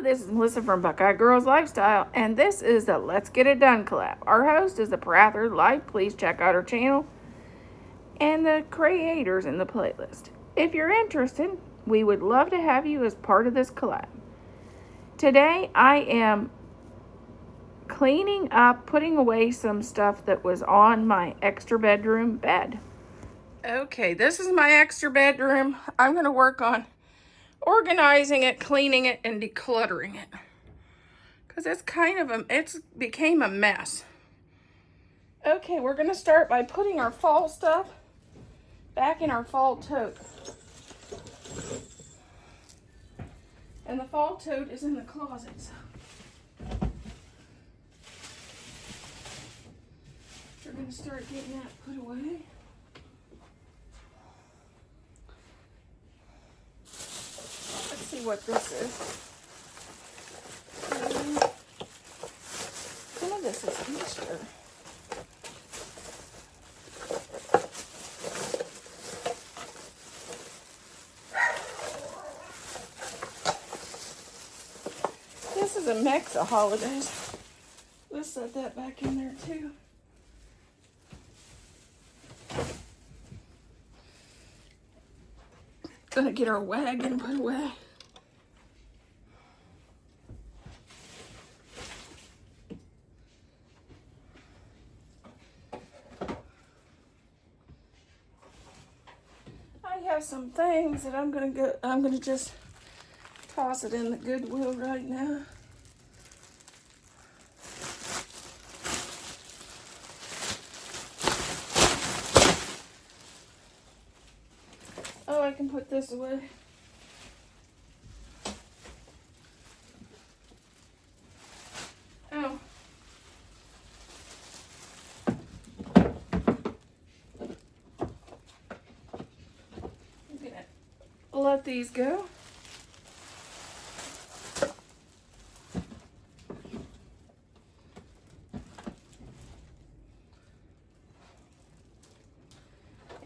this is Melissa from Buckeye Girls Lifestyle, and this is the Let's Get It Done collab. Our host is the Prather Life. Please check out her channel and the creators in the playlist. If you're interested, we would love to have you as part of this collab. Today, I am cleaning up, putting away some stuff that was on my extra bedroom bed. Okay, this is my extra bedroom. I'm going to work on organizing it, cleaning it, and decluttering it. Because it's became a mess. Okay, we're going to start by putting our fall stuff back in our fall tote. And the fall tote is in the closet, so we're going to start getting that put away. Let's see what this is. Some of this is Easter. This is a mix of holidays. Let's set that back in there too. Gonna get our wagon put away. I have some things that I'm gonna just toss it in the Goodwill right now. Oh, I can put this away. Oh. I'm gonna let these go.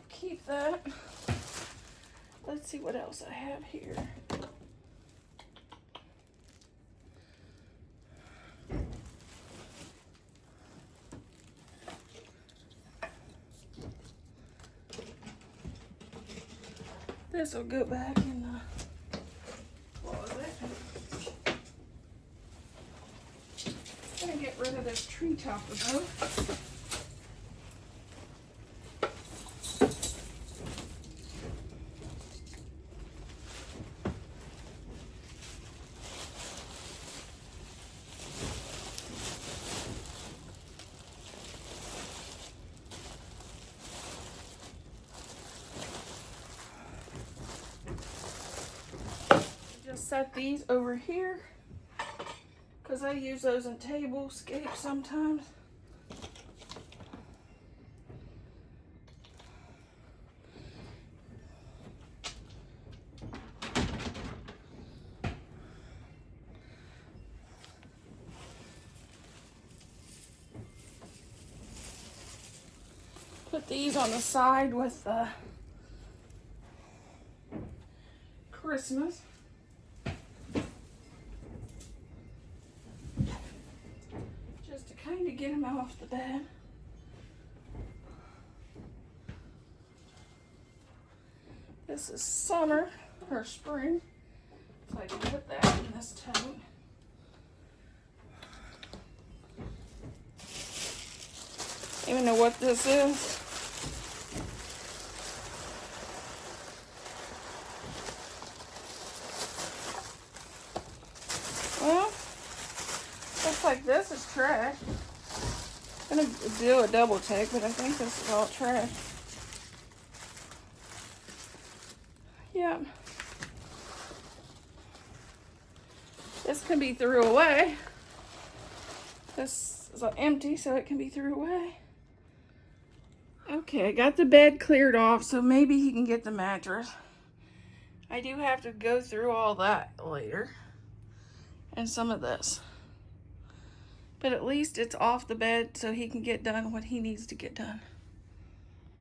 Keep that. Let's see what else I have here. This will go back in the closet. I'm gonna get rid of this tree topper though. Just set these over here because I use those in tablescapes sometimes. Put these on the side with Christmas. Just to kind of get them off the bed. This is summer or spring, so I can put that in this tote. Even know what this is. Well, looks like this is trash. I'm gonna do a double check, but I think this is all trash. Yep. This can be threw away. This is empty, so it can be threw away. Okay, I got the bed cleared off, so maybe he can get the mattress. I do have to go through all that later. And some of this. But at least it's off the bed so he can get done what he needs to get done.